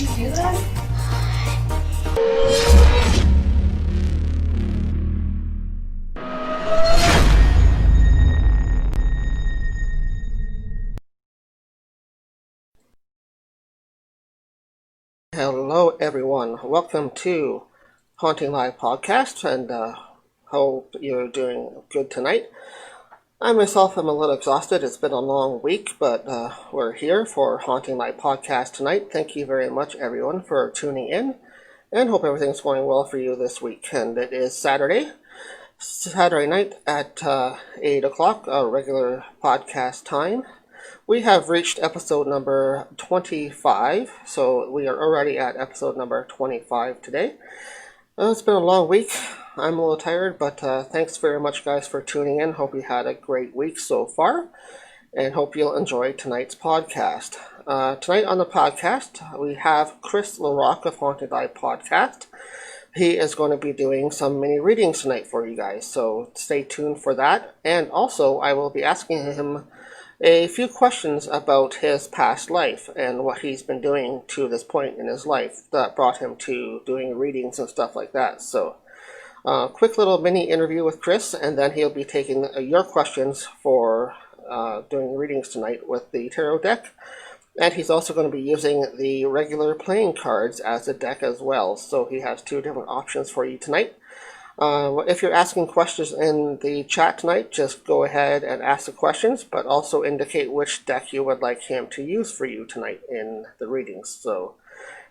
you hear that? Hello everyone, welcome to Haunting Live Podcast, and hope you're doing good tonight. I myself am a little exhausted. It's been a long week, but we're here for Haunting Live Podcast tonight. Thank you very much everyone for tuning in, and hope everything's going well for you this week. And it is Saturday night at 8 o'clock, our regular podcast time. We have reached episode number 25, so we are already at episode number 25 today. It's been a long week. I'm a little tired, but thanks very much, guys, for tuning in. Hope you had a great week so far, and hope you'll enjoy tonight's podcast. Tonight on the podcast, we have Chris Larocque of HauntingLIVE Podcast. He is going to be doing some mini readings tonight for you guys, so stay tuned for that. And also, I will be asking him a few questions about his past life and what he's been doing to this point in his life that brought him to doing readings and stuff like that. So, quick little mini interview with Chris, and then he'll be taking your questions for doing readings tonight with the tarot deck. And he's also going to be using the regular playing cards as a deck as well. So he has two different options for you tonight. If you're asking questions in the chat tonight, just go ahead and ask the questions, but also indicate which deck you would like him to use for you tonight in the readings. So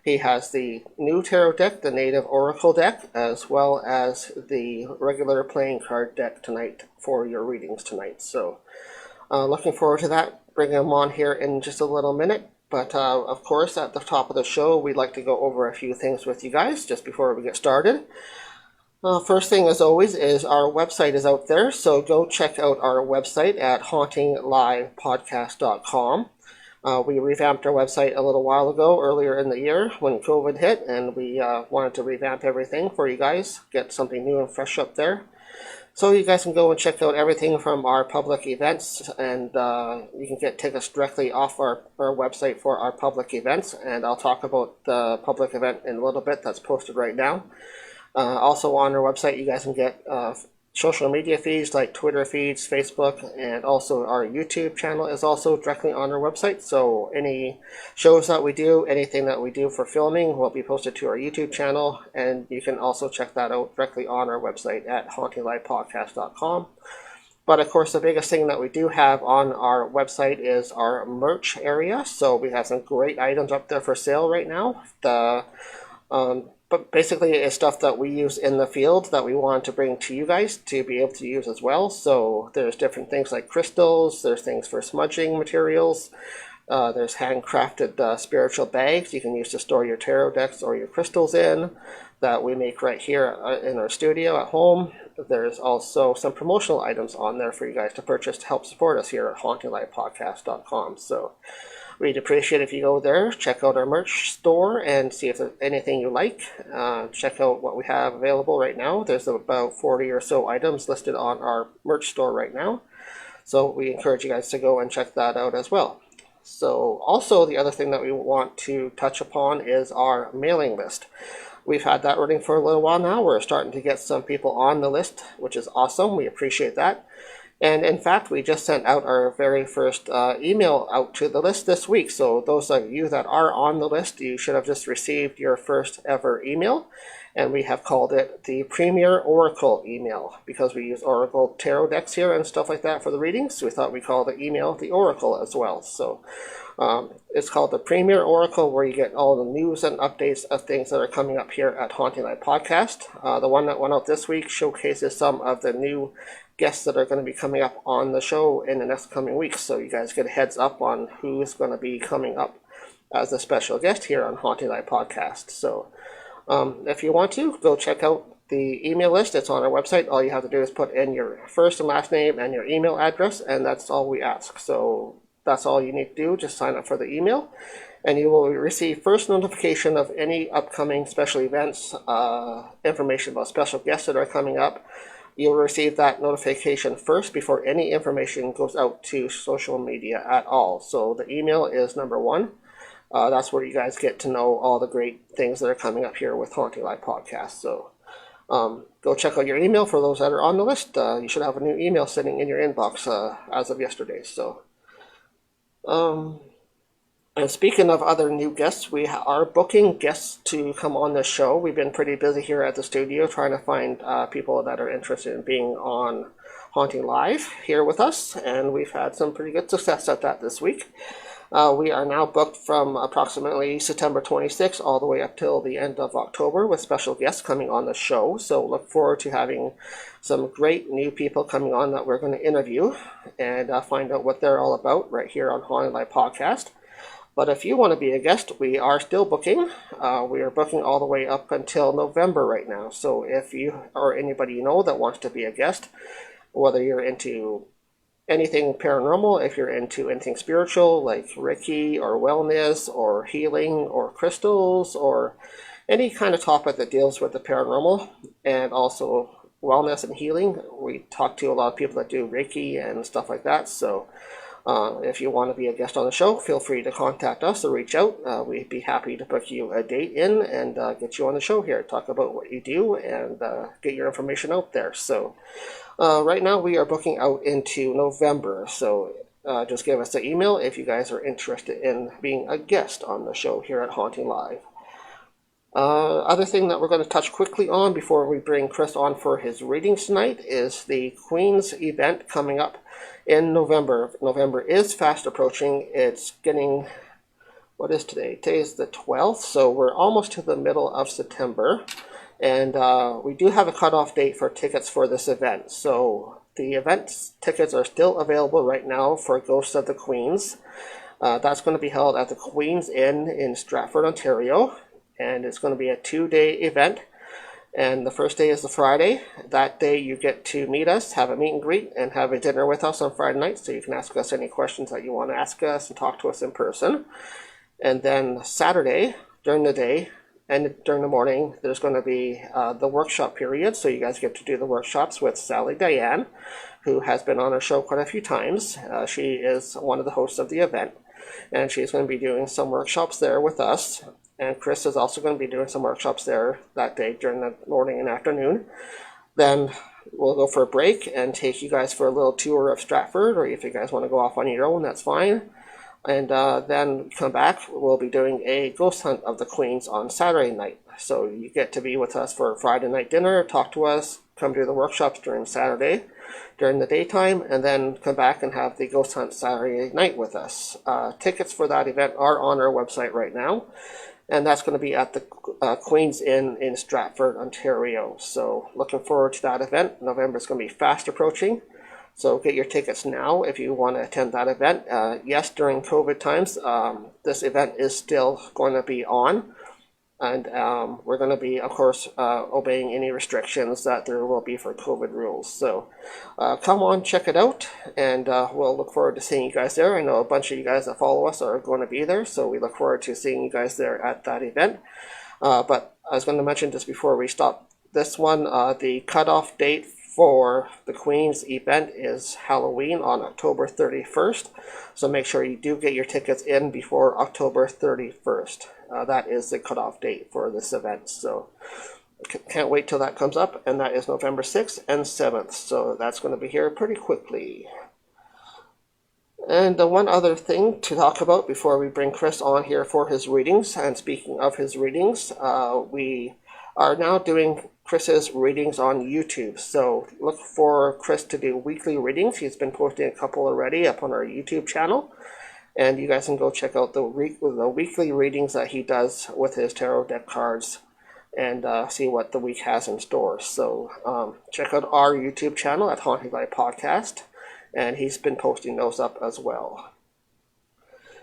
he has the new tarot deck, the native oracle deck, as well as the regular playing card deck tonight for your readings tonight. So looking forward to that. Bring him on here in just a little minute. But of course, at the top of the show, we'd like to go over a few things with you guys just before we get started. First thing, as always, is our website is out there, so go check out our website at HauntingLivePodcast.com. We revamped our website a little while ago, earlier in the year, when COVID hit, and we wanted to revamp everything for you guys, get something new and fresh up there. So you guys can go and check out everything from our public events, and you can get tickets directly off our website for our public events, and I'll talk about the public event in a little bit that's posted right now. Also on our website, you guys can get social media feeds like Twitter feeds, Facebook, and also our YouTube channel is also directly on our website. So any shows that we do, anything that we do for filming will be posted to our YouTube channel, and you can also check that out directly on our website at HauntingLivePodcast.com. But of course, the biggest thing that we do have on our website is our merch area. So we have some great items up there for sale right now. But basically, it's stuff that we use in the field that we want to bring to you guys to be able to use as well. So there's different things like crystals, there's things for smudging materials, there's handcrafted spiritual bags you can use to store your tarot decks or your crystals in that we make right here in our studio at home. There's also some promotional items on there for you guys to purchase to help support us here at HauntingLivePodcast.com. So we'd appreciate if you go there, check out our merch store, and see if there's anything you like. Check out what we have available right now. There's about 40 or so items listed on our merch store right now. So we encourage you guys to go and check that out as well. So also the other thing that we want to touch upon is our mailing list. We've had that running for a little while now. We're starting to get some people on the list, which is awesome. We appreciate that. And in fact, we just sent out our very first email out to the list this week. So those of you that are on the list, you should have just received your first ever email. And we have called it the Premier Oracle email because we use Oracle tarot decks here and stuff like that for the readings. So we thought we'd call the email the Oracle as well. So it's called the Premier Oracle, where you get all the news and updates of things that are coming up here at Haunting Live Podcast. The one that went out this week showcases some of the new guests that are going to be coming up on the show in the next coming weeks, so you guys get a heads up on who's going to be coming up as a special guest here on Haunting Live Podcast. So if you want to, go check out the email list. It's on our website. All you have to do is put in your first and last name and your email address, and that's all we ask. So that's all you need to do. Just sign up for the email, and you will receive first notification of any upcoming special events, information about special guests that are coming up. You'll receive that notification first before any information goes out to social media at all. So the email is number one. that's where you guys get to know all the great things that are coming up here with Haunting Live Podcast. So go check out your email for those that are on the list. You should have a new email sitting in your inbox as of yesterday. So, and speaking of other new guests, we are booking guests to come on this show. We've been pretty busy here at the studio trying to find people that are interested in being on Haunting Live here with us, and we've had some pretty good success at that this week. We are now booked from approximately September 26th all the way up till the end of October with special guests coming on the show. So look forward to having some great new people coming on that we're going to interview and find out what they're all about right here on Haunting Live Podcast. But if you want to be a guest, we are still booking. We are booking all the way up until November right now. So if you or anybody you know that wants to be a guest, whether you're into anything paranormal, if you're into anything spiritual like Reiki or wellness or healing or crystals or any kind of topic that deals with the paranormal and also wellness and healing, we talk to a lot of people that do Reiki and stuff like that. So if you want to be a guest on the show, feel free to contact us or reach out. We'd be happy to book you a date in and get you on the show here, talk about what you do and get your information out there. So right now we are booking out into November, so just give us an email if you guys are interested in being a guest on the show here at Haunting Live. Other thing that we're going to touch quickly on before we bring Chris on for his readings tonight is the Queen's event coming up in November. November is fast approaching. It's getting, what is today? Today is the 12th, so we're almost to the middle of September. And we do have a cutoff date for tickets for this event. So the event tickets are still available right now for Ghosts of the Queens. That's going to be held at the Queen's Inn in Stratford, Ontario. And it's going to be a 2-day event. And the first day is the Friday. That day you get to meet us, have a meet and greet, and have a dinner with us on Friday night. So you can ask us any questions that you want to ask us and talk to us in person. And then Saturday, during the day, and during the morning, there's going to be the workshop period. So you guys get to do the workshops with Sally Diane, who has been on our show quite a few times. She is one of the hosts of the event. And she's going to be doing some workshops there with us. And Chris is also going to be doing some workshops there that day during the morning and afternoon. Then we'll go for a break and take you guys for a little tour of Stratford. Or if you guys want to go off on your own, that's fine. And then come back, we'll be doing a ghost hunt of the Queens on Saturday night. So you get to be with us for Friday night dinner, talk to us, come do the workshops during Saturday, during the daytime, and then come back and have the ghost hunt Saturday night with us. Tickets for that event are on our website right now. And that's going to be at the Queen's Inn in Stratford, Ontario. So looking forward to that event. November is going to be fast approaching. So get your tickets now if you want to attend that event. Yes, during COVID times, this event is still going to be on. And we're going to be, of course, obeying any restrictions that there will be for COVID rules. So come on, check it out. And we'll look forward to seeing you guys there. I know a bunch of you guys that follow us are going to be there. So we look forward to seeing you guys there at that event. But I was going to mention just before we stop this one, the cutoff date for the Queen's event is Halloween on October 31st. So make sure you do get your tickets in before October 31st. That is the cutoff date for this event. So can't wait till that comes up. And that is November 6th and 7th. So that's going to be here pretty quickly. And one other thing to talk about before we bring Chris on here for his readings. And speaking of his readings, we are now doing Chris's readings on YouTube. So look for Chris to do weekly readings. He's been posting a couple already up on our YouTube channel. And you guys can go check out the weekly readings that he does with his tarot deck cards and see what the week has in store. So check out our YouTube channel at HauntingLIVE Podcast. And he's been posting those up as well.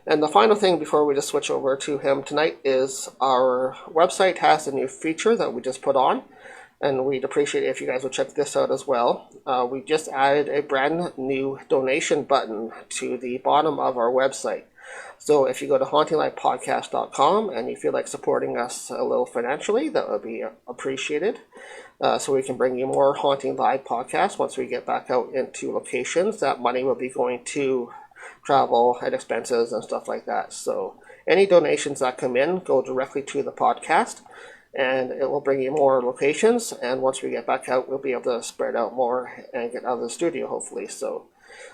And the final thing before we just switch over to him tonight is our website has a new feature that we just put on. And we'd appreciate it if you guys would check this out as well. We just added a brand new donation button to the bottom of our website. So if you go to HauntingLivePodcast.com and you feel like supporting us a little financially, that would be appreciated. So we can bring you more Haunting Live podcasts once we get back out into locations. That money will be going to travel and expenses and stuff like that. So any donations that come in go directly to the podcast, and it will bring you more locations. And once we get back out, we'll be able to spread out more and get out of the studio, hopefully. So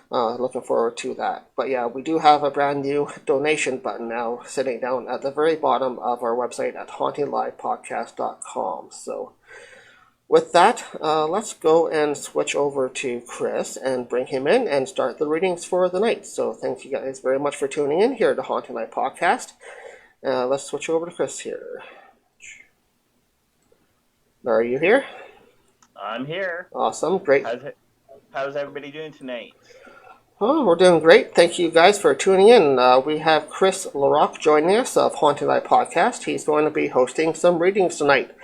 looking forward to that. But yeah, we do have a brand new donation button now sitting down at the very bottom of our website at HauntingLivePodcast.com. So with that, let's go and switch over to Chris and bring him in and start the readings for the night. So thank you guys very much for tuning in here to Haunting Live Podcast. Let's switch over to Chris here. Are you here? I'm here. Awesome, great. How's everybody doing tonight? Oh, we're doing great. Thank you guys for tuning in. We have Chris Larocque joining us of Haunting Live Podcast. He's going to be hosting some readings tonight.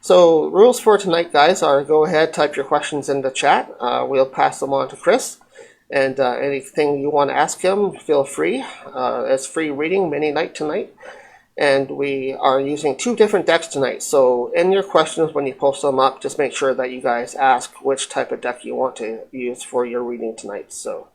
So, rules for tonight, guys, are go ahead, type your questions in the chat. We'll pass them on to Chris. And anything you want to ask him, feel free. It's free reading, mini night tonight. And we are using 2 different decks tonight. So, in your questions, when you post them up, just make sure that you guys ask which type of deck you want to use for your reading tonight. So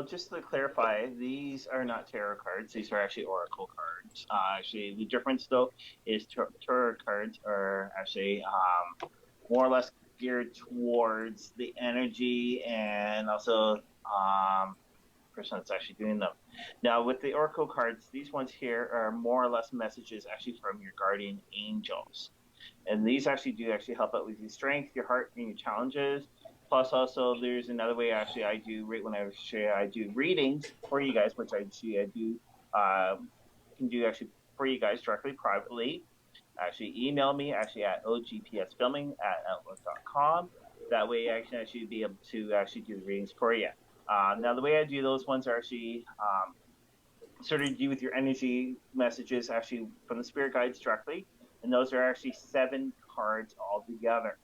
just to clarify, these are not tarot cards. These are actually oracle cards. Actually, the difference, though, is tarot cards are actually more or less geared towards the energy and also person that's actually doing them. Now, with the oracle cards, these ones here are more or less messages actually from your guardian angels. And these actually do help out with your strength, your heart, and your challenges. Plus, also, there's another way actually I do right when I do readings for you guys, which I do can do actually for you guys directly privately. Actually, email me actually at ogpsfilming@outlook.com. That way, I can actually be able to actually do the readings for you. Now, the way I do those ones are actually sort of do with your energy messages actually from the spirit guides directly, and those are actually 7 cards altogether.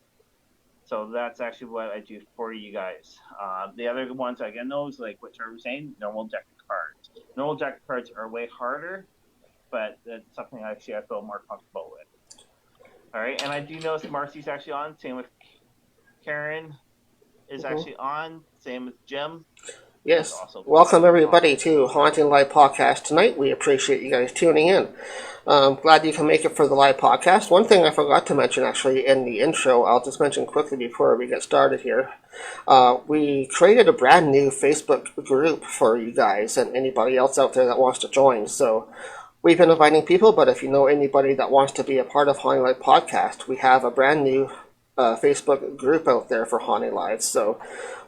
So that's actually what I do for you guys. The other ones, again, those, like what Trevor was saying, normal deck of cards. Normal deck of cards are way harder, but that's something actually I feel more comfortable with. All right, and I do notice Marcy's actually on. Same with Karen is actually on. Same with Jim. Yes. Welcome everybody to Haunting Live Podcast tonight. We appreciate you guys tuning in. Glad you can make it for the live podcast. One thing I forgot to mention actually in the intro, I'll just mention quickly before we get started here. We created a brand new Facebook group for you guys and anybody else out there that wants to join. So we've been inviting people, but if you know anybody that wants to be a part of Haunting Live Podcast, we have a brand new Facebook group out there for Haunting Live. So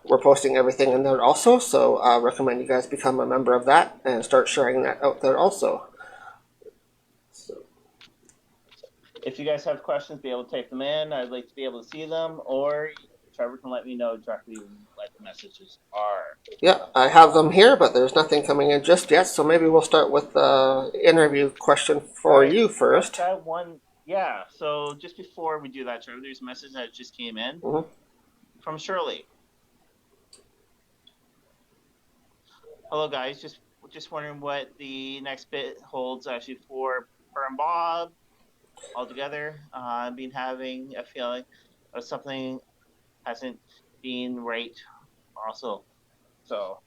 we're posting everything in there also. So I recommend you guys become a member of that and start sharing that out there also. So if you guys have questions, be able to type them in. I'd like to be able to see them, or Trevor can let me know directly what the messages are. Yeah, I have them here, but there's nothing coming in just yet. So maybe we'll start with the interview question for you first. That one, yeah. So just before we do that, Trevor, there's a message that just came in from Shirley. Hello, guys. Just wondering what the next bit holds actually for her and Bob altogether. I've been having a feeling of something hasn't been right also. So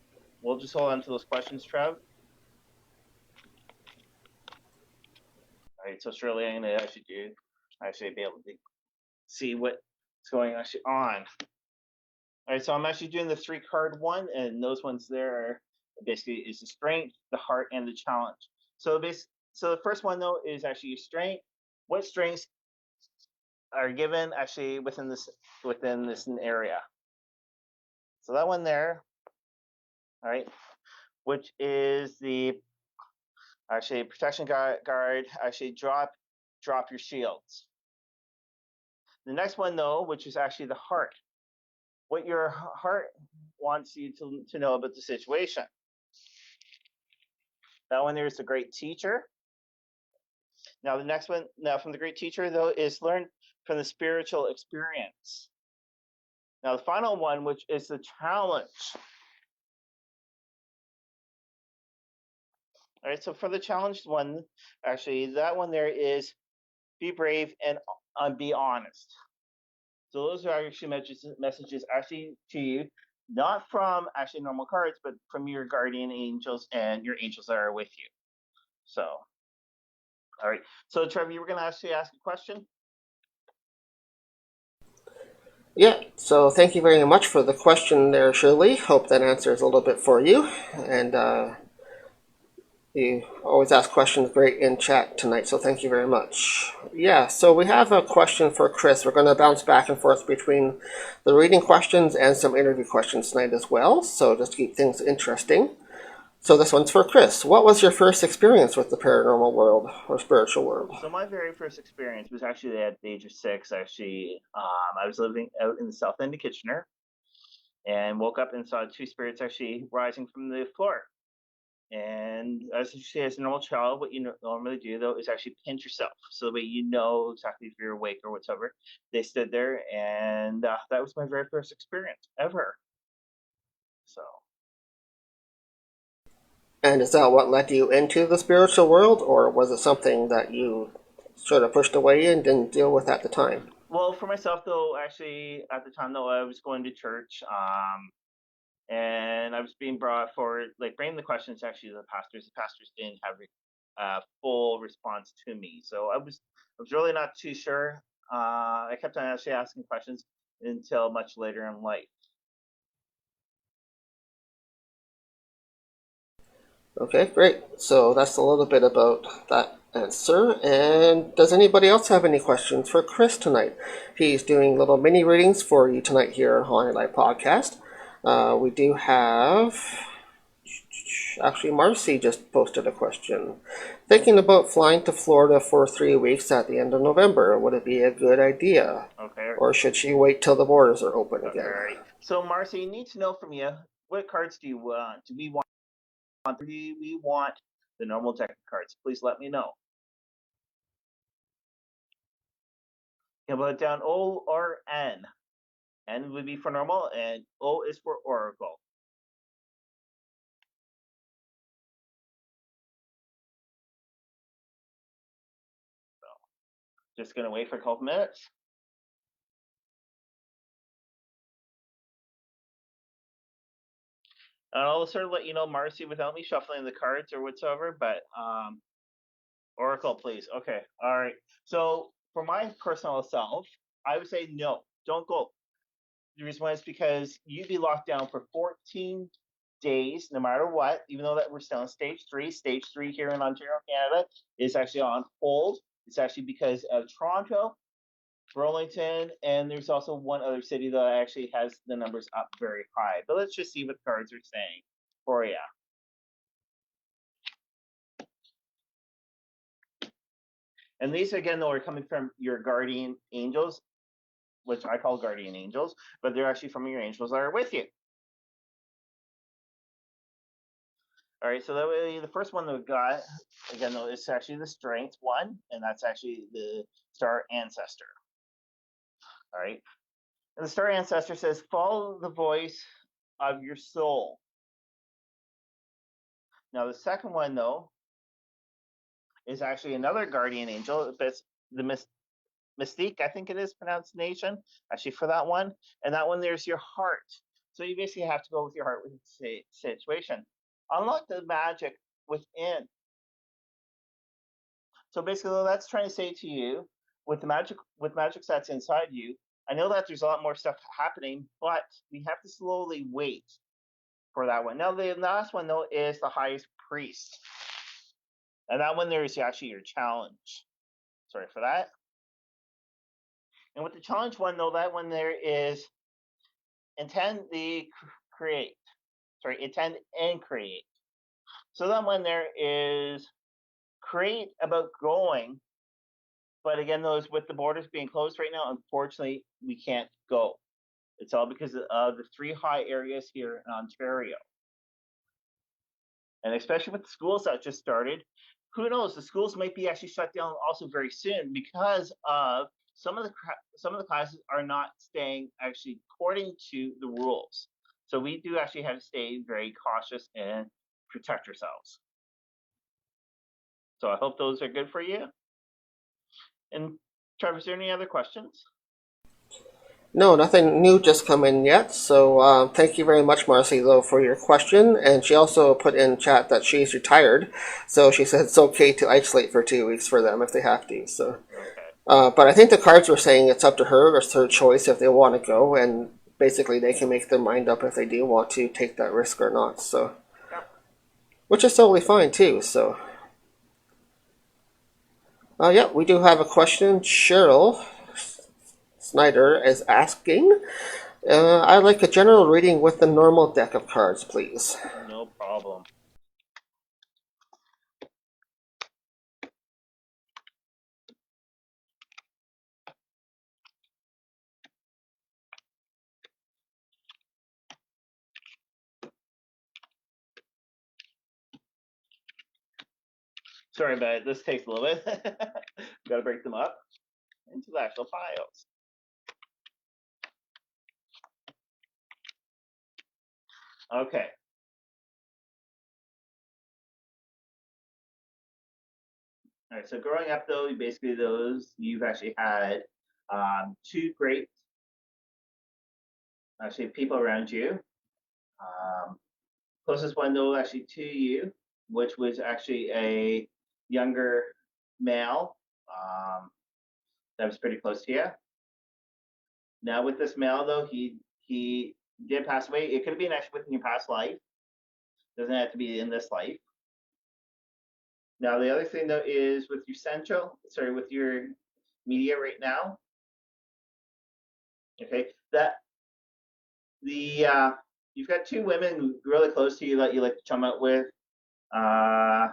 we'll just hold on to those questions, Trev. All right, so Shirley, I'm going to actually be able to see what's going actually on. All right, so I'm actually doing the 3-card one, and those ones there are basically is the strength, the heart, and the challenge. So the first one though is actually your strength. What strengths are given actually within this area? So that one there, all right, which is the actually protection guard. Actually drop your shields. The next one though, which is actually the heart. What your heart wants you to know about the situation. That one there is the great teacher. Now the next one, from the great teacher though, is learn from the spiritual experience. Now the final one, which is the challenge. All right, so for the challenged one, actually that one there is be brave and be honest. So those are actually messages actually to you not from actually normal cards, but from your guardian angels and your angels that are with you. So, all right. So, Trevor, you were going to actually ask a question? Yeah, so thank you very much for the question there, Shirley. Hope that answers a little bit for you. And you always ask questions great in chat tonight, so thank you very much. Yeah, so we have a question for Chris. We're going to bounce back and forth between the reading questions and some interview questions tonight as well, so just to keep things interesting. So this one's for Chris. What was your first experience with the paranormal world or spiritual world? So my very first experience was actually at the age of 6. Actually, I was living out in the south end of Kitchener, and woke up and saw 2 spirits actually rising from the floor. And as you say, as a normal child, what you normally do though is actually pinch yourself, so that way you know exactly if you're awake or whatever. They stood there, and that was my very first experience ever. So. And is that what led you into the spiritual world, or was it something that you sort of pushed away and didn't deal with at the time? Well, for myself though, actually at the time though, I was going to church, and I was being brought forward, like bringing the questions actually to the pastors. The pastors didn't have a full response to me, so I was really not too sure. I kept on actually asking questions until much later in life. Okay, great. So that's a little bit about that answer. And does anybody else have any questions for Chris tonight? He's doing little mini readings for you tonight here on HauntingLIVE Podcast. We do have. Actually, Marcy just posted a question. Thinking about flying to Florida for 3 weeks at the end of November. Would it be a good idea? Okay. Or should she wait till the borders are open again? All right. So, Marcy, need to know from you, what cards do you want? Do we want the normal deck of cards? Please let me know. How about down O or N? N would be for normal, and O is for oracle. So, just gonna wait for a couple minutes. And I'll sort of let you know, Marcy, without me shuffling the cards or whatsoever, but oracle, please. Okay, all right. So for my personal self, I would say no, don't go. The reason why is because you'd be locked down for 14 days, no matter what, even though that we're still in stage 3. Stage 3 here in Ontario, Canada is actually on hold. It's actually because of Toronto, Burlington, and there's also one other city that actually has the numbers up very high. But let's just see what the cards are saying for you. And these, again, though, are coming from your guardian angels, which I call guardian angels, but they're actually from your angels that are with you. All right, so that way the first one that we got, again, though, is actually the strength one, and that's actually the star ancestor. All right, and the star ancestor says, follow the voice of your soul. Now, the second one, though, is actually another guardian angel. It's the Mystique, I think it is pronunciation, actually, for that one. And that one, there's your heart. So you basically have to go with your heart with the situation. Unlock the magic within. So basically, that's trying to say to you, with magic that's inside you, I know that there's a lot more stuff happening, but we have to slowly wait for that one. Now, the last one, though, is the highest priest. And that one there is actually your challenge. Sorry for that. And with the challenge one, though, that one there is intend the create. Sorry, intend and create. So that one there is create about going. But again, those with the borders being closed right now, unfortunately, we can't go. It's all because of the 3 high areas here in Ontario. And especially with the schools that just started, who knows? The schools might be actually shut down also very soon because of some of the classes are not staying actually according to the rules. So we do actually have to stay very cautious and protect ourselves. So I hope those are good for you. And Trevor, is there any other questions? No, nothing new just come in yet. So thank you very much, Marcy, though, for your question. And she also put in chat that she's retired, so she said it's okay to isolate for 2 weeks for them if they have to. So, Okay. but I think the cards were saying it's up to her. It's her choice if they want to go, and basically they can make their mind up if they do want to take that risk or not. So, Yep. which is totally fine too. So, yeah, we do have a question. Cheryl Snyder is asking. I'd like a general reading with the normal deck of cards, please. No problem. Sorry about it. This takes a little bit. Got to break them up into the actual files. Okay. All right. So growing up, though, basically you've actually had two great actually people around you. Closest one, though, actually to you, which was actually a younger male that was pretty close to you. Now with this male, though, he did pass away. It could have been actually within your past life. Doesn't have to be in this life. Now the other thing though is with with your media right now. Okay, that the you've got two women really close to you that you like to chum out with. And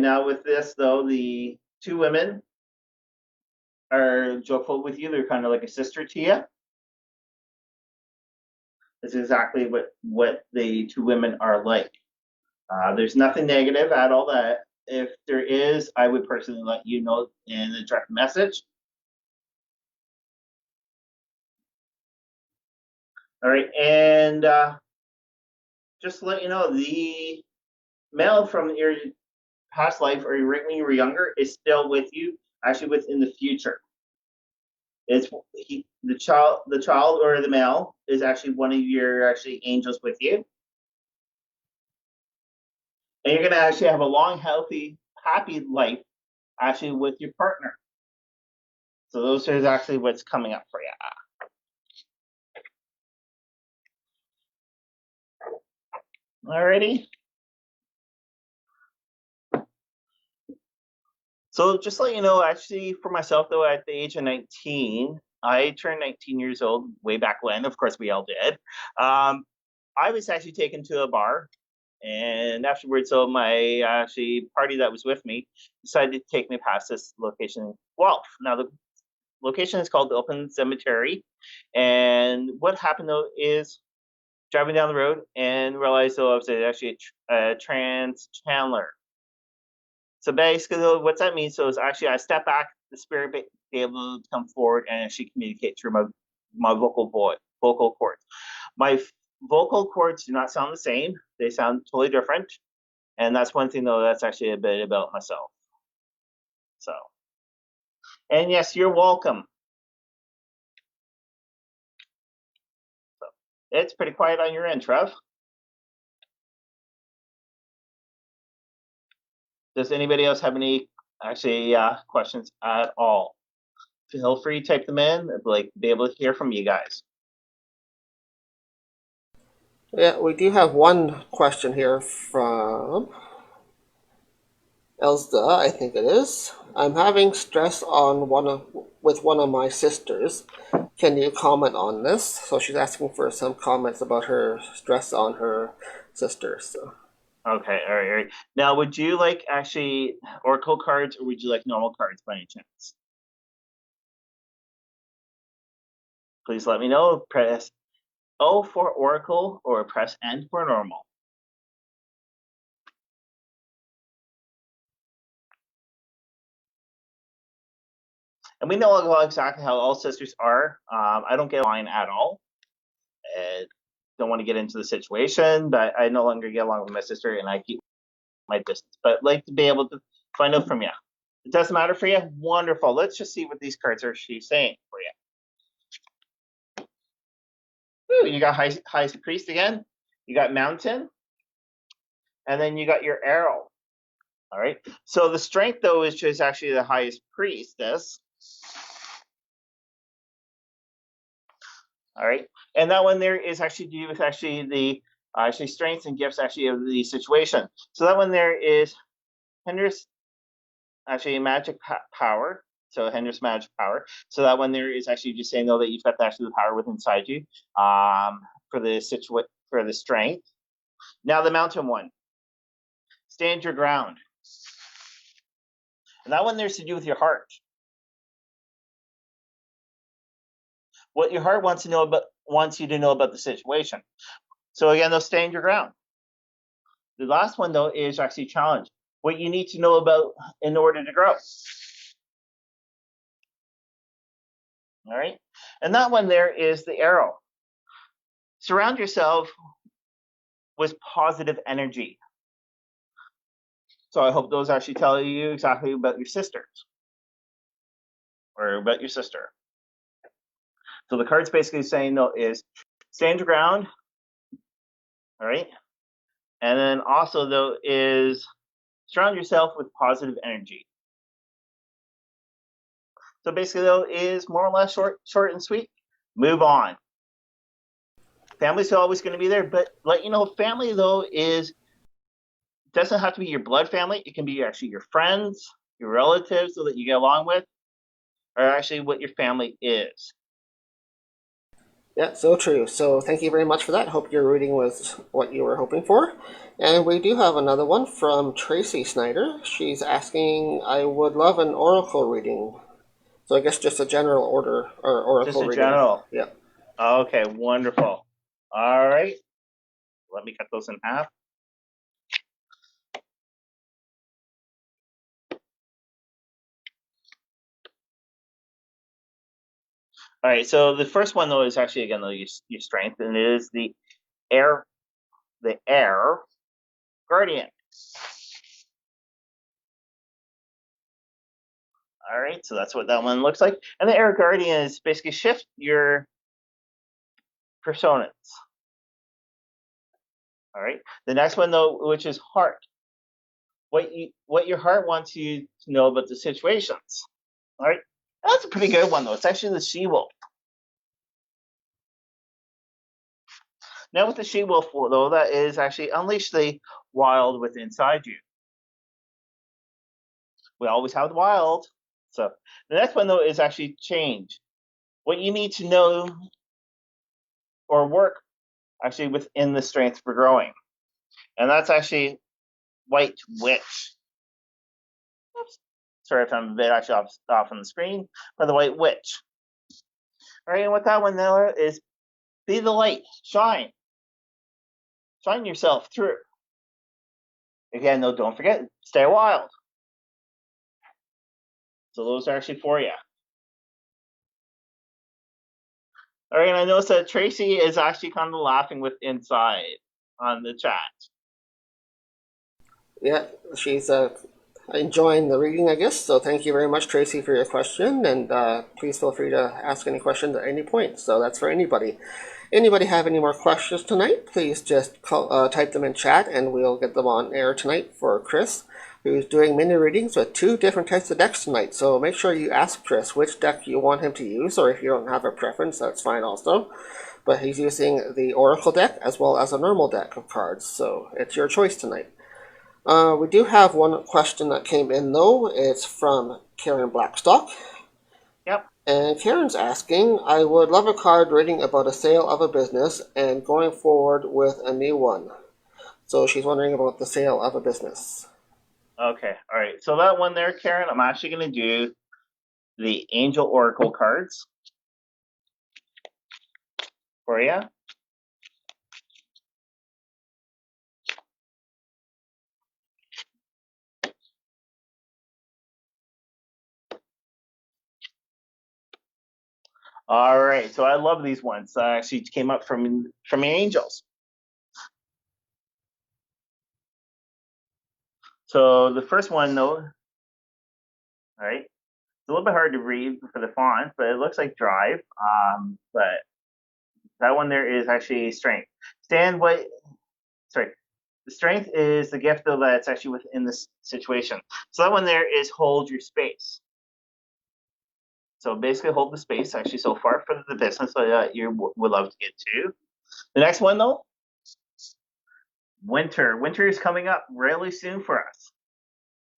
now with this though, the two women are joyful with you. They're kind of like a sister to you. That's exactly what the two women are like. There's nothing negative at all. That if there is, I would personally let you know in a direct message. All right, and just to let you know, the male from your past life or right when you were younger is still with you, actually within the future. It's the child or the male is actually one of your actually angels with you, and you're gonna actually have a long, healthy, happy life actually with your partner. So those are actually what's coming up for you. Alrighty. So just to let you know, actually, for myself though, at the age of 19, I turned 19 years old way back when. Of course, we all did. I was actually taken to a bar, and afterwards, so my actually party that was with me decided to take me past this location. Well, now the location is called the Open Cemetery, and what happened though is driving down the road and realized though I was actually a trans channeler. So basically, what's that mean? So it's actually I step back, the spirit be able to come forward and actually communicate through my vocal cords. My vocal cords do not sound the same; they sound totally different, and that's one thing though. That's actually a bit about myself. So, and yes, you're welcome. So, it's pretty quiet on your end, Trev. Does anybody else have any actually questions at all? Feel free to type them in. I'd like be able to hear from you guys. Yeah, we do have one question here from Elzda, I think it is. I'm having stress on with one of my sisters. Can you comment on this? So she's asking for some comments about her stress on her sister. So Okay, all right, all right. Now, would you like actually Oracle cards or would you like normal cards by any chance? Please let me know. Press O for Oracle or press N for normal. And we know exactly how all sisters are. I don't get along at all. I don't want to get into the situation, but I no longer get along with my sister and I keep my distance. But like to be able to find out from you. It doesn't matter for you? Wonderful. Let's just see what these cards are saying for you. Ooh, you got high priest again. You got mountain. And then you got your arrow. All right. So the strength, though, is just actually the highest priestess. All right. And that one there is actually to do with actually the strengths and gifts actually of the situation. So that one there is Hender's actually magic power. So Hender's magic power. So that one there is actually just saying though that you've got actually the power within inside you for the strength. Now the mountain one. Stand your ground. And that one there's to do with your heart. What your heart wants you to know about the situation. So again, they'll stand your ground. The last one though is actually challenge. What you need to know about in order to grow. All right. And that one there is the arrow. Surround yourself with positive energy. So I hope those actually tell you exactly about your sisters or about your sister. So the card's basically saying though is stand your ground. All right. And then also though is surround yourself with positive energy. So basically though is more or less short and sweet. Move on. Family's always going to be there, but let you know, family though doesn't have to be your blood family. It can be actually your friends, your relatives, so that you get along with, or actually what your family is. Yeah, so true. So thank you very much for that. Hope your reading was what you were hoping for. And we do have another one from Tracy Snyder. She's asking, I would love an oracle reading. So I guess just a general order or oracle Just a reading. general. Yeah. Okay, wonderful. All right. Let me cut those in half. All right, so the first one though is actually again your strength, and it is the air guardian. All right, so that's what that one looks like, and the air guardian is basically shift your personas. All right, the next one though, which is heart. What your heart wants you to know about the situations. All right, that's a pretty good one though. It's actually the she-wolf. Now with the she-wolf though, that is actually unleash the wild within inside you. We always have the wild. So the next one though is actually change. What you need to know or work actually within the strength for growing. And that's actually white witch. Oops. Sorry if I'm a bit actually off on the screen, but the white witch. All right, and what that one there is be the light, shine. Shine yourself through. Again, though, don't forget, stay wild. So those are actually for you. All right, and I noticed that Tracy is actually kind of laughing with inside on the chat. Yeah, she's enjoying the reading, I guess. So thank you very much, Tracy, for your question. And please feel free to ask any questions at any point. So that's for anybody. Anybody have any more questions tonight? Please just type them in chat and we'll get them on air tonight for Chris, who's doing mini readings with 2 different types of decks tonight. So make sure you ask Chris which deck you want him to use, or if you don't have a preference, that's fine also. But he's using the Oracle deck as well as a normal deck of cards, so it's your choice tonight. We do have one question that came in though. It's from Karen Blackstock. Yep. And Karen's asking, I would love a card reading about a sale of a business and going forward with a new one. So she's wondering about the sale of a business. Okay, all right. So that one there, Karen, I'm actually going to do the Angel Oracle cards for you. All right, so I love these ones. I actually came up from the angels. So the first one though All right. It's a little bit hard to read for the font, but it looks like drive. But that one there is actually strength. Stand what? Sorry. The strength is the gift though that's actually within this situation. So that one there is hold your space. So basically hold the space actually so far for the business that you would love to get to. The next one though, winter. Winter is coming up really soon for us.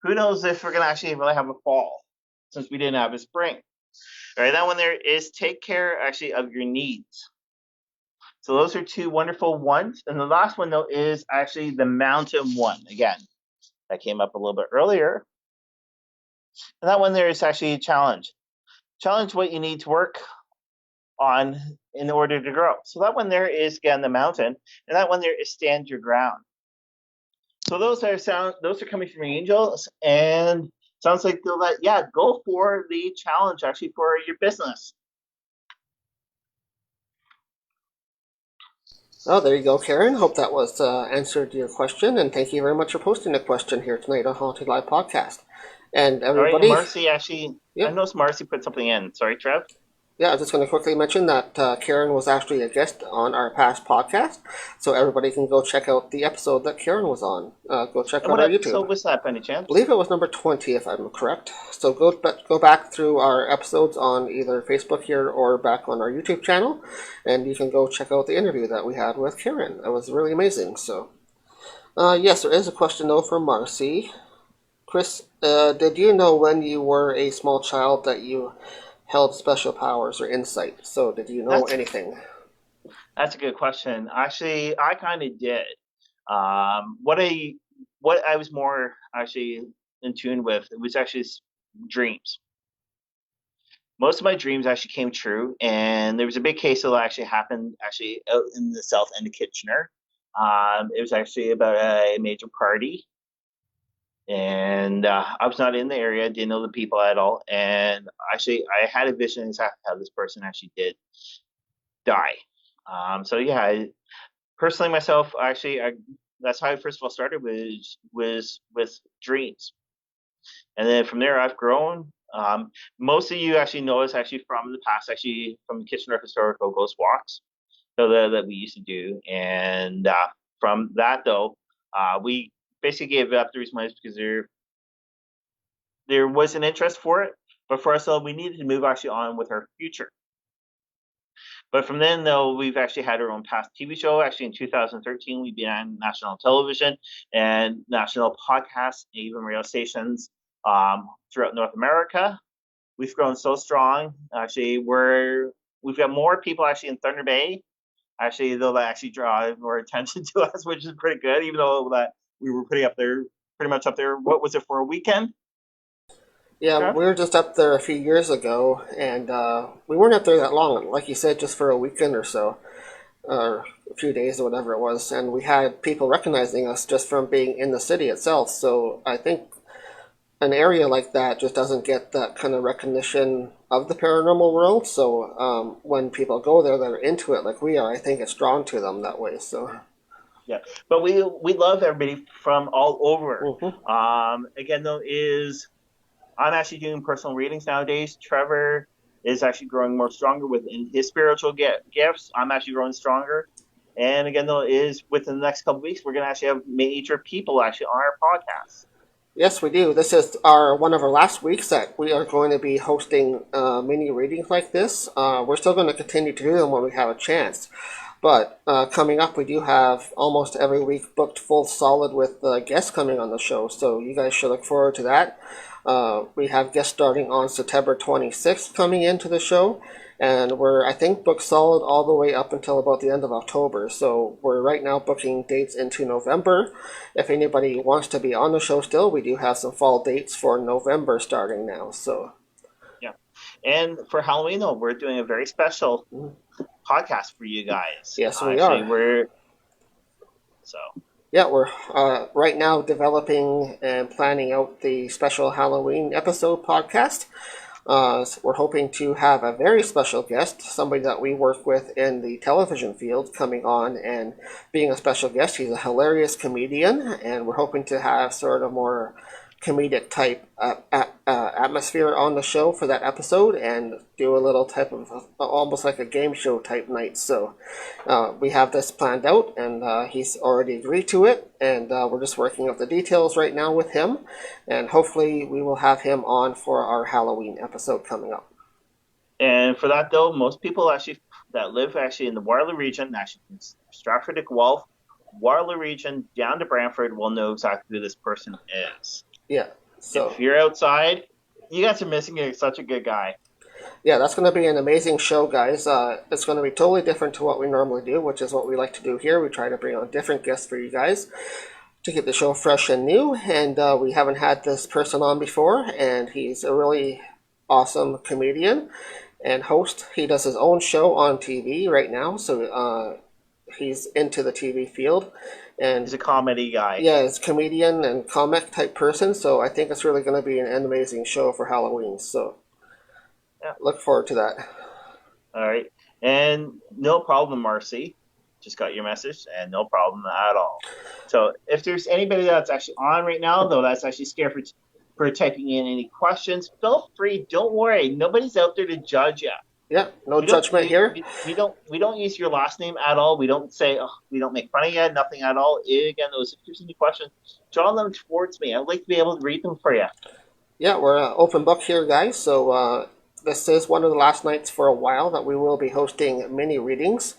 Who knows if we're going to actually really have a fall since we didn't have a spring. All right, that one there is take care actually of your needs. So those are two wonderful ones. And the last one though is actually the mountain one. Again, that came up a little bit earlier. And that one there is actually a challenge. Challenge what you need to work on in order to grow. So that one there is again the mountain, and that one there is stand your ground. So those are coming from angels, and sounds like they'll go for the challenge actually for your business. Oh, there you go, Karen. Hope that was answered your question, and thank you very much for posting the question here tonight on Haunting Live Podcast. And everybody, right, Marcy actually, yep. I noticed Marcy put something in. Sorry, Trev. Yeah, I was just going to quickly mention that Karen was actually a guest on our past podcast, so everybody can go check out the episode that Karen was on. Go check out our YouTube. What episode was that, by any chance? I believe it was number 20, if I'm correct. So go back through our episodes on either Facebook here or back on our YouTube channel, and you can go check out the interview that we had with Karen. It was really amazing. So, yes, there is a question though from Marcy. Chris, did you know when you were a small child that you held special powers or insight? So did you know anything? That's a good question. Actually, I kind of did. What I was more actually in tune with, it was actually dreams. Most of my dreams actually came true, and there was a big case that actually happened actually out in the south end of Kitchener. It was actually about a major party. And I was not in the area, didn't know the people at all. And actually, I had a vision exactly how this person actually did die. So yeah, personally myself, actually, that's how I first of all started was with dreams. And then from there, I've grown. Most of you actually know us actually from the past, actually from the Kitchener Historical Ghost Walks that we used to do. And from that, though, we basically gave up. The reason why is because there was an interest for it, but for ourselves, we needed to move actually on with our future. But from then, though, we've actually had our own past TV show. Actually, in 2013, we began national television and national podcasts, even radio stations throughout North America. We've grown so strong. Actually, we've got more people actually in Thunder Bay. Actually, they'll actually draw more attention to us, which is pretty good, even though that we were pretty much up there. What was it for a weekend? Yeah, we were just up there a few years ago, and we weren't up there that long. Like you said, just for a weekend or so, or a few days or whatever it was. And we had people recognizing us just from being in the city itself. So I think an area like that just doesn't get that kind of recognition of the paranormal world. So when people go there that are into it like we are, I think it's drawn to them that way. So. Yeah, but we love everybody from all over. Mm-hmm. Again, though, I'm actually doing personal readings nowadays. Trevor is actually growing more stronger within his spiritual gifts. I'm actually growing stronger. And again, though, within the next couple of weeks, we're going to actually have major people actually on our podcast. Yes, we do. This is one of our last weeks that we are going to be hosting mini readings like this. We're still going to continue to do them when we have a chance. But coming up, we do have almost every week booked full solid with guests coming on the show, so you guys should look forward to that. We have guests starting on September 26th coming into the show, and we're, I think, booked solid all the way up until about the end of October. So we're right now booking dates into November. If anybody wants to be on the show still, we do have some fall dates for November starting now. So. Yeah, and for Halloween, though, we're doing a very special podcast for you guys. Yes, we are. Yeah, we're right now developing and planning out the special Halloween episode podcast. So we're hoping to have a very special guest, somebody that we work with in the television field, coming on and being a special guest. He's a hilarious comedian, and we're hoping to have sort of more comedic type atmosphere on the show for that episode and do a little type of almost like a game show type night. So we have this planned out, and he's already agreed to it, and we're just working out the details right now with him, and hopefully we will have him on for our Halloween episode coming up. And for that, though, most people actually that live actually in the Waterloo region, actually from Stratford to Guelph, Waterloo region down to Brantford, will know exactly who this person is. Yeah. So if you're outside, you guys are missing such a good guy. Yeah, that's going to be an amazing show, guys. It's going to be totally different to what we normally do, which is what we like to do here. We try to bring on different guests for you guys to keep the show fresh and new. And we haven't had this person on before, and he's a really awesome comedian and host. He does his own show on TV right now, so he's into the TV field. And he's a comedy guy. Yeah, he's a comedian and comic type person, so I think it's really going to be an amazing show for Halloween. So yeah, look forward to that. All right. And no problem, Marcy. Just got your message, and no problem at all. So if there's anybody that's actually on right now, though, that's actually scared for typing in any questions, feel free. Don't worry. Nobody's out there to judge you. Yeah, no judgment here. We don't use your last name at all. We don't say, we don't make fun of you, nothing at all. Again, if there's any questions, draw them towards me. I'd like to be able to read them for you. Yeah, we're an open book here, guys. So this is one of the last nights for a while that we will be hosting mini readings.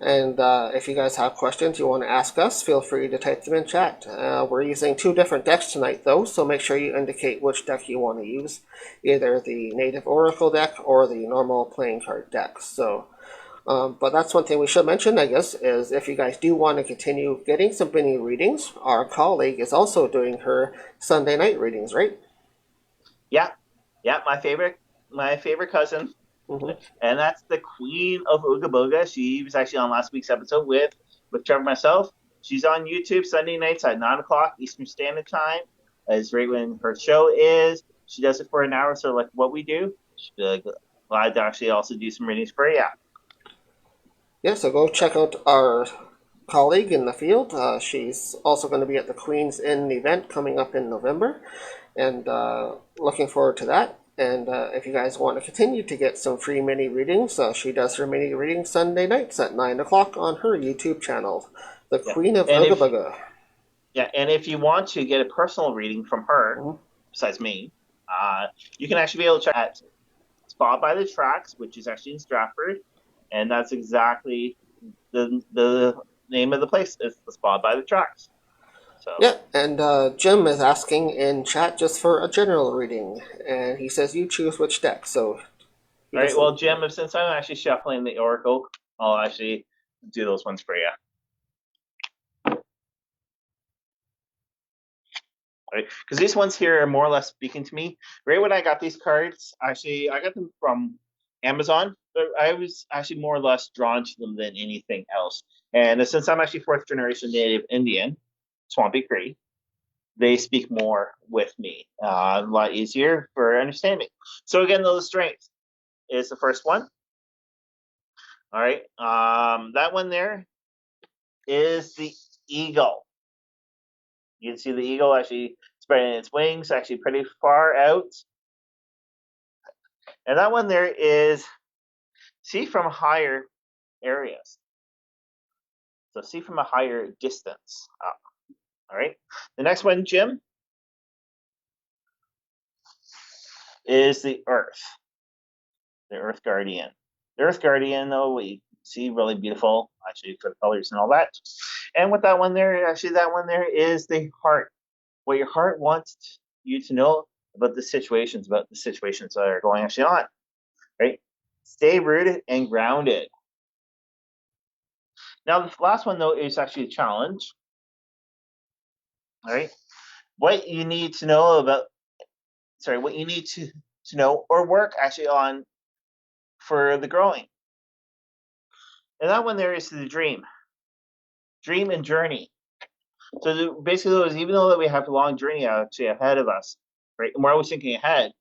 And if you guys have questions you want to ask us, feel free to type them in chat. We're using 2 different decks tonight, though, so make sure you indicate which deck you want to use, either the Native Oracle deck or the normal playing card deck. So, but that's one thing we should mention, I guess, is if you guys do want to continue getting some mini readings, our colleague is also doing her Sunday night readings, right? Yeah, my favorite cousin. Mm-hmm. And that's the Queen of Ooga Booga. She was actually on last week's episode with Trevor and myself. She's on YouTube Sunday nights at 9 o'clock Eastern Standard Time. Is right when her show is. She does it for an hour, so like what we do. She'd be glad to actually also do some readings for you. Yeah, so go check out our colleague in the field. She's also going to be at the Queen's Inn event coming up in November, and looking forward to that. And if you guys want to continue to get some free mini readings, she does her mini readings Sunday nights at 9 o'clock on her YouTube channel, The Queen of Ooga Booga. Yeah, and if you want to get a personal reading from her, besides me, you can actually be able to check at Spot by the Tracks, which is actually in Stratford, and that's exactly the name of the place. It's the Spot by the Tracks. So. Yeah, and Jim is asking in chat just for a general reading, and he says you choose which deck. So, all right. Well, Jim, since I'm actually shuffling the Oracle, I'll actually do those ones for you. All right, because these ones here are more or less speaking to me. Right when I got these cards, actually, I got them from Amazon, but I was actually more or less drawn to them than anything else. And since I'm actually 4th generation Native Indian, Swampy Cree, they speak more with me. A lot easier for understanding. So again, the strength is the first one. All right. That one there is the eagle. You can see the eagle actually spreading its wings actually pretty far out. And that one there is see from higher areas. So see from a higher distance up. All right. The next one, Jim, is the Earth. The Earth Guardian. The Earth Guardian, though, we see really beautiful, actually, for the colors and all that. And with that one there, actually, that one there is the heart. What your heart wants you to know about the situations that are going actually on. Right? Stay rooted and grounded. Now, the last one, though, is actually a challenge. All right? What you need to know to know or work actually on for the growing. And that one there is the dream and journey. So basically, even though that we have a long journey actually ahead of us, right? And we're always thinking ahead,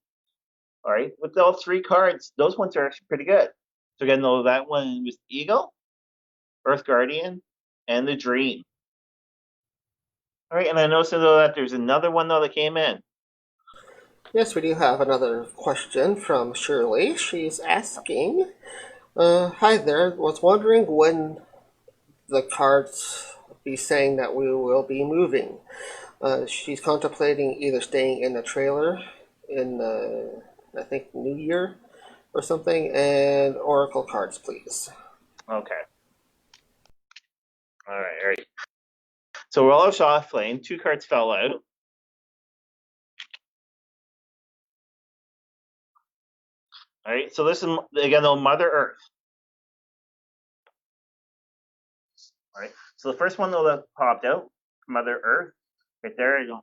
all right? With all 3 cards, those ones are actually pretty good. So again, though, that one was Eagle, Earth Guardian, and the Dream. All right, and I noticed though that there's another one though that came in. Yes, we do have another question from Shirley. She's asking, hi there, was wondering when the cards be saying that we will be moving. She's contemplating either staying in the trailer in I think New Year or something, and oracle cards, please. Okay. All right. All right. So while I was shuffling, 2 cards fell out. All right. So this is again the Mother Earth. All right. So the first one that popped out, Mother Earth, right there. I'm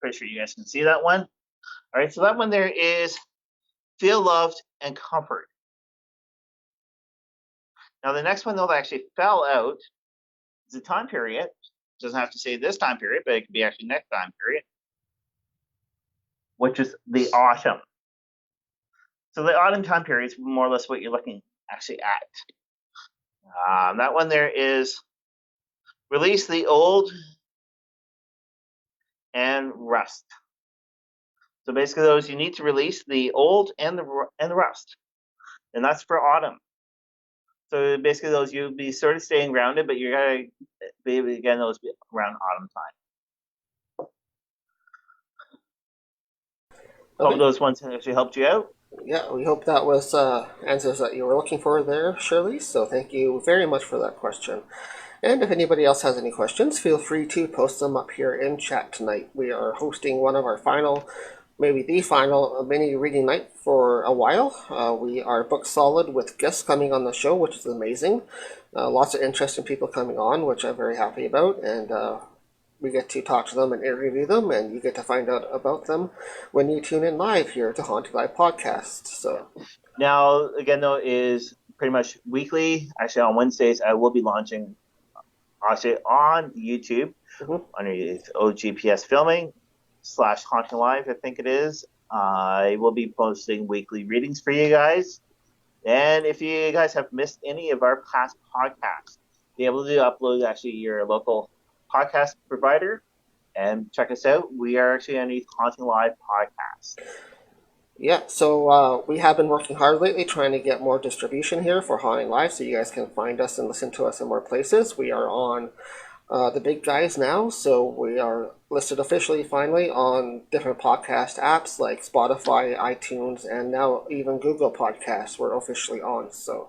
pretty sure you guys can see that one. All right. So that one there is feel loved and comfort. Now the next one though that actually fell out is a time period. It doesn't have to say this time period, but it could be actually next time period, which is the autumn. So the autumn time period is more or less what you're looking actually at. That one there is release the old and rust. So basically, those you need to release the old and the rust, and that's for autumn. So basically, those you'll be sort of staying grounded, but you're gonna be able to get those around autumn time. Okay. Hope those ones actually helped you out. Yeah, we hope that was answers that you were looking for there, Shirley. So thank you very much for that question. And if anybody else has any questions, feel free to post them up here in chat tonight. We are hosting one of our final, maybe the final mini reading night for a while. We are booked solid with guests coming on the show, which is amazing. Lots of interesting people coming on, which I'm very happy about. And we get to talk to them and interview them, and you get to find out about them when you tune in live here to HauntingLIVE Podcast. So now, again, though, is pretty much weekly. Actually, on Wednesdays, I will be launching actually on YouTube underneath OGPS Filming / HauntingLIVE, I think it is. I will be posting weekly readings for you guys. And if you guys have missed any of our past podcasts, be able to upload actually your local podcast provider and check us out. We are actually underneath HauntingLIVE Podcast. Yeah, so we have been working hard lately trying to get more distribution here for HauntingLIVE, so you guys can find us and listen to us in more places. We are on the big guys now, so we are listed officially finally on different podcast apps like Spotify, iTunes, and now even Google Podcasts we're officially on. So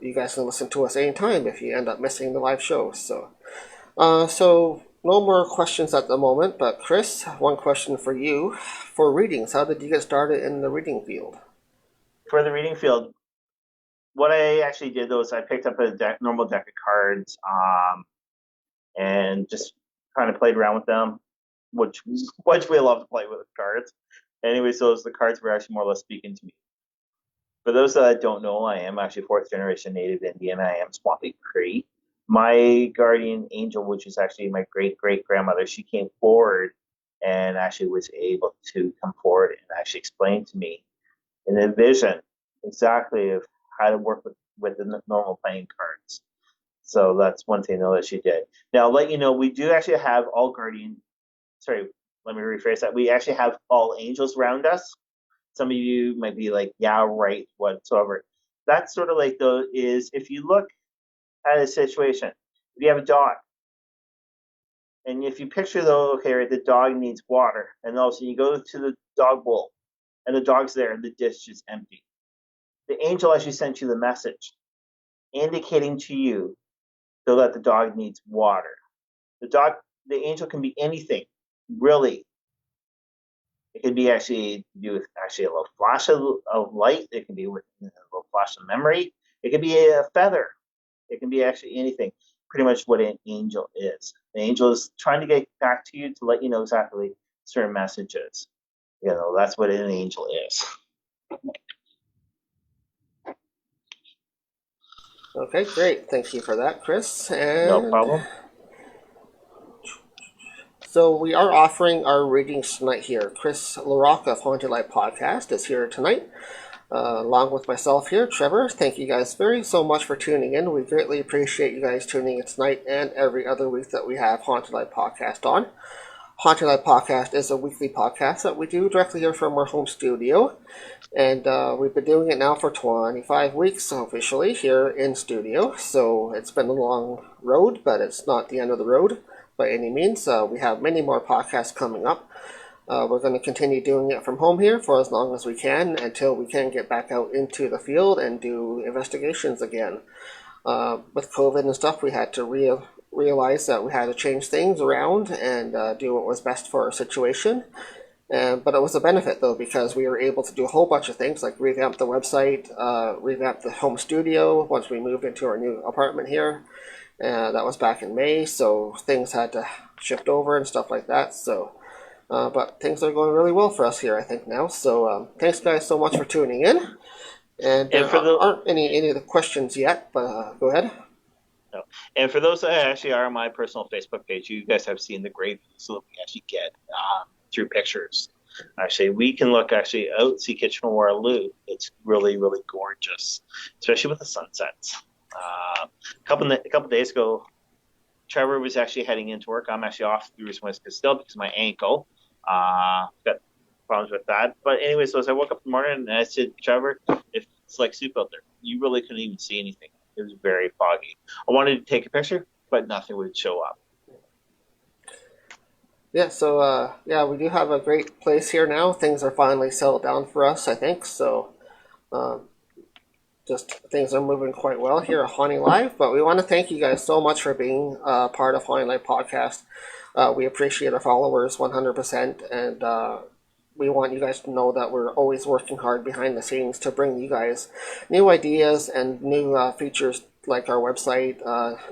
you guys can listen to us anytime if you end up missing the live shows. So no more questions at the moment, but Chris, one question for you. For readings, how did you get started in the reading field? For the reading field, what I actually did though is I picked up a normal deck of cards and just kind of played around with them, which we love to play with cards. Anyways, the cards were actually more or less speaking to me. For those that don't know, I am actually 4th generation Native Indian. I am Swampy Cree. My guardian angel, which is actually my great-great-grandmother, she came forward and actually was able to come forward and actually explain to me in a vision exactly of how to work with the normal playing cards. So that's one thing though that she did. Now, I'll let you know, we do actually have all let me rephrase that. We actually have all angels around us. Some of you might be like, yeah, right, whatsoever. That's sort of like though is if you look at a situation, if you have a dog, and if you picture though, okay, right, the dog needs water, and also you go to the dog bowl, and the dog's there, and the dish is empty. The angel actually sent you the message, indicating to you so that the dog needs water. The angel can be anything, really. It can be actually to do with actually a little flash of light. It can be with a little flash of memory. It can be a feather. It can be actually anything. Pretty much what an angel is. The angel is trying to get back to you to let you know exactly certain messages. That's what an angel is. Okay, great. Thank you for that, Chris. And No problem. so we are offering our readings tonight here. Chris Larocque of HauntingLIVE Podcast is here tonight, along with myself here, Trevor. Thank you guys so much for tuning in. We greatly appreciate you guys tuning in tonight and every other week that we have HauntingLIVE Podcast on. Haunting Live Podcast is a weekly podcast that we do directly here from our home studio. And we've been doing it now for 25 weeks officially here in studio. So it's been a long road, but it's not the end of the road by any means. We have many more podcasts coming up. We're going to continue doing it from home here for as long as we can until we can get back out into the field and do investigations again. With COVID and stuff, we had to realize that we had to change things around and do what was best for our situation. But it was a benefit, though, because we were able to do a whole bunch of things, like revamp the website, revamp the home studio once we moved into our new apartment here. That was back in May, so things had to shift over and stuff like that. So, but things are going really well for us here, I think, now. So thanks, guys, so much for tuning in. And there aren't any of the questions yet, but go ahead. No. And for those that actually are on my personal Facebook page, you guys have seen the great views that we actually get through pictures. Actually, we can look actually out, see Kitchener Waterloo. It's really, really gorgeous, especially with the sunsets. A couple days ago, Trevor was actually heading into work. I'm actually off through Wisconsin still because of my ankle. Got problems with that. But anyway, so as I woke up in the morning and I said, Trevor, it's like soup out there. You really couldn't even see anything. It was very foggy. I wanted to take a picture, but nothing would show up. Yeah, so we do have a great place here now. Things are finally settled down for us, I think. So just things are moving quite well here at Haunting Live. But we want to thank you guys so much for being part of Haunting Live Podcast. We appreciate our followers 100%, and we want you guys to know that we're always working hard behind the scenes to bring you guys new ideas and new features like our website,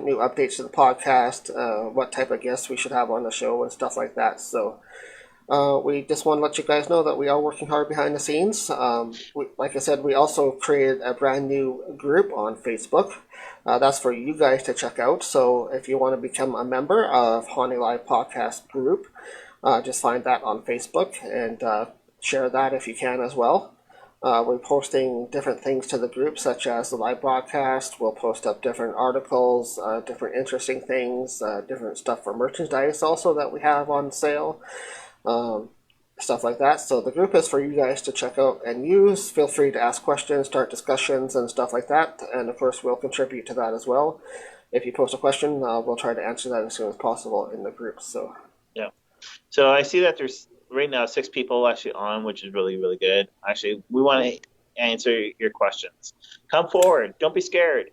new updates to the podcast, what type of guests we should have on the show and stuff like that. So we just want to let you guys know that we are working hard behind the scenes. Like I said, we also created a brand new group on Facebook. That's for you guys to check out. So if you want to become a member of Haunting Live Podcast group, just find that on Facebook and share that if you can as well. We're posting different things to the group, such as the live broadcast. We'll post up different articles, different interesting things, different stuff for merchandise also that we have on sale, stuff like that. So the group is for you guys to check out and use. Feel free to ask questions, start discussions, and stuff like that. And of course, we'll contribute to that as well. If you post a question, we'll try to answer that as soon as possible in the group. So yeah. So I see that there's right now 6 people actually on, which is really, really good. Actually, we want to answer your questions. Come forward. Don't be scared.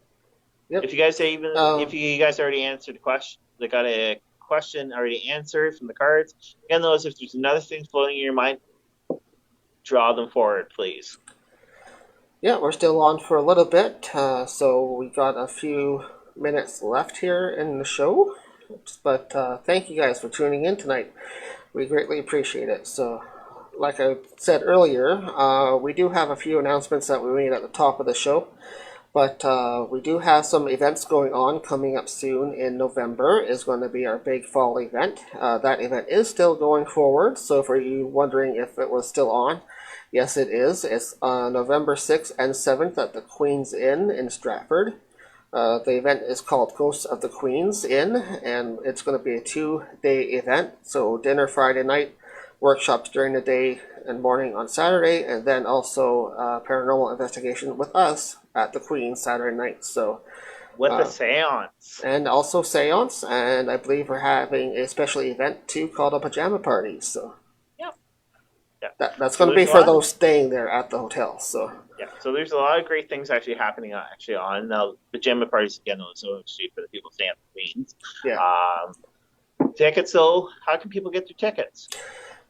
Yep. If you guys if you guys already answered the question, they got a question already answered from the cards. Again, those if there's another thing floating in your mind, draw them forward, please. Yeah, we're still on for a little bit, so we got a few minutes left here in the show. But thank you guys for tuning in tonight. We greatly appreciate it. So, like I said earlier, we do have a few announcements that we made at the top of the show. But we do have some events going on coming up soon in November. Is going to be our big fall event. That event is still going forward. So for you wondering if it was still on, yes it is. It's November 6th and 7th at the Queen's Inn in Stratford. The event is called Ghosts of the Queen's Inn, and it's going to be a 2-day event. So dinner Friday night, workshops during the day and morning on Saturday, and then also paranormal investigation with us at the Queen Saturday night. So with a seance. And also seance, and I believe we're having a special event too called a pajama party. So that's going to be for those staying there at the hotel. So. Yeah, so there's a lot of great things actually happening on now. Pajama parties again, so cheap for the people staying at the Queens. Yeah. Tickets, though, how can people get their tickets?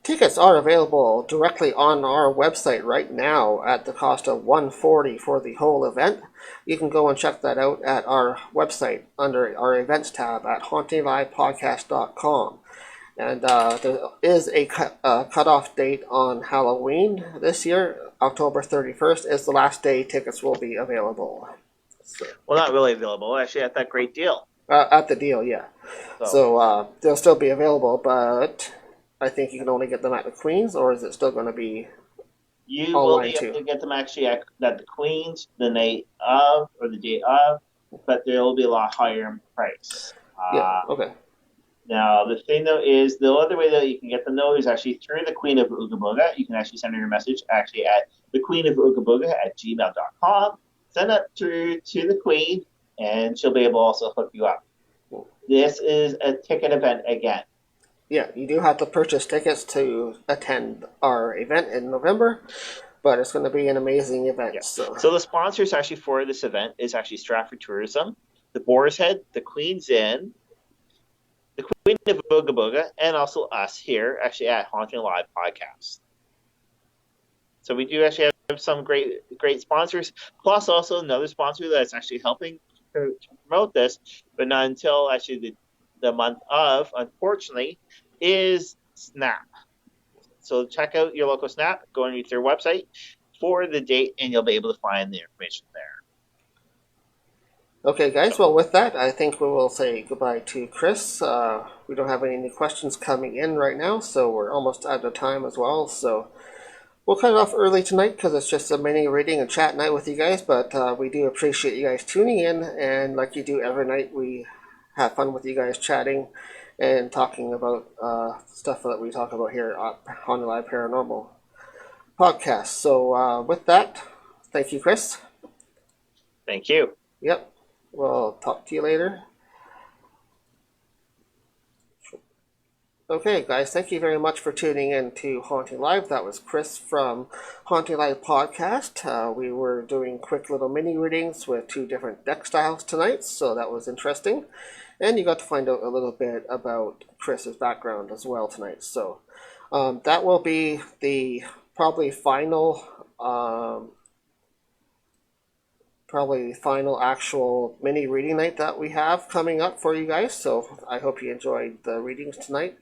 Tickets are available directly on our website right now at the cost of $140 for the whole event. You can go and check that out at our website under our events tab at HauntingLivePodcast.com. And there is a cutoff date on Halloween this year. October 31st is the last day tickets will be available. So, well, not really available. Actually, at that great deal. At the deal, yeah. So they'll still be available, but I think you can only get them at the Queen's, or is it still going to be you will be able to get them actually at the Queen's the night of or the day of, but they'll be a lot higher in price. Yeah, okay. Now, the thing though is the other way that you can get them though is actually through the Queen of Ooga Booga. You can actually send her your message actually at thequeenofoogabooga@gmail.com. Send that through to the Queen, and she'll be able to also hook you up. This is a ticket event again. Yeah, you do have to purchase tickets to attend our event in November, but it's going to be an amazing event. Yeah. So the sponsors actually for this event is actually Stratford Tourism, the Boar's Head, the Queen's Inn, the Queen of Ooga Booga, and also us here actually at Haunting Live Podcast. So we do actually have some great sponsors, plus also another sponsor that's actually helping to promote this, but not until actually the month of, unfortunately, is Snap. So check out your local Snap, go on their website for the date, and you'll be able to find the information there. Okay, guys, well, with that, I think we will say goodbye to Chris. We don't have any new questions coming in right now, so we're almost out of time as well. So we'll cut it off early tonight because it's just a mini reading and chat night with you guys, but we do appreciate you guys tuning in, and like you do every night, we have fun with you guys chatting and talking about stuff that we talk about here at HauntingLIVE Paranormal Podcast. So with that, thank you, Chris. Thank you. Yep. We'll talk to you later. Okay, guys, thank you very much for tuning in to Haunting Live. That was Chris from Haunting Live Podcast. We were doing quick little mini readings with 2 different deck styles tonight, so that was interesting. And you got to find out a little bit about Chris's background as well tonight. So that will be the probably final actual mini reading night that we have coming up for you guys. So I hope you enjoyed the readings tonight.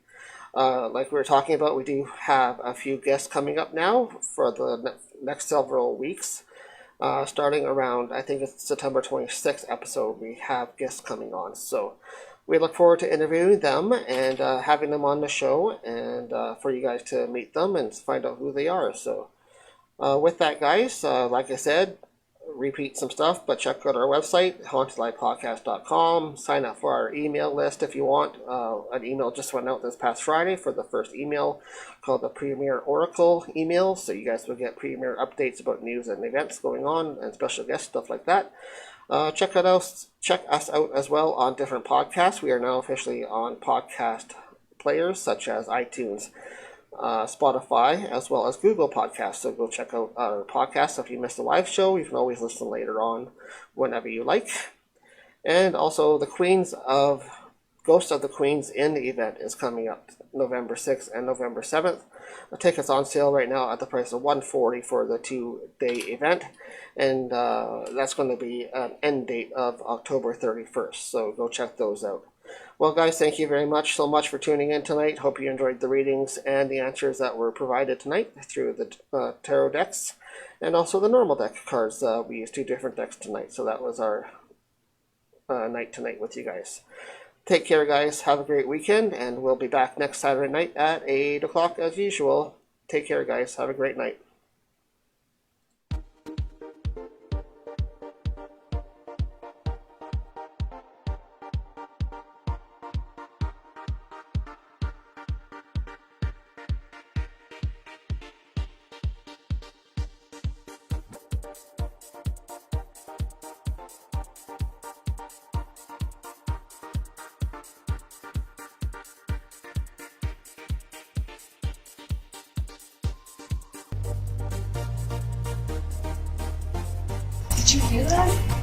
Like we were talking about, we do have a few guests coming up now for the next several weeks. Starting around, I think it's September 26th episode, we have guests coming on. So we look forward to interviewing them and having them on the show, and for you guys to meet them and find out who they are. So with that, guys, like I said, repeat some stuff, but check out our website, HauntedLivePodcast.com. Sign up for our email list if you want. An email just went out this past Friday for the first email called the Premier Oracle email, so you guys will get premier updates about news and events going on and special guest stuff like that. Check us out as well on different podcasts. We are now officially on podcast players such as iTunes, Spotify, as well as Google Podcasts. So go check out our podcast. If you missed the live show, you can always listen later on whenever you like. And also the Ghost of the Queen's Inn event is coming up November 6th and November 7th. The ticket's on sale right now at the price of $140 for the 2-day event, and that's going to be an end date of October 31st, so go check those out. Well, guys, thank you very much for tuning in tonight. Hope you enjoyed the readings and the answers that were provided tonight through the tarot decks and also the normal deck cards. We used 2 different decks tonight, so that was our night tonight with you guys. Take care, guys. Have a great weekend, and we'll be back next Saturday night at 8 o'clock as usual. Take care, guys. Have a great night. Did you hear that?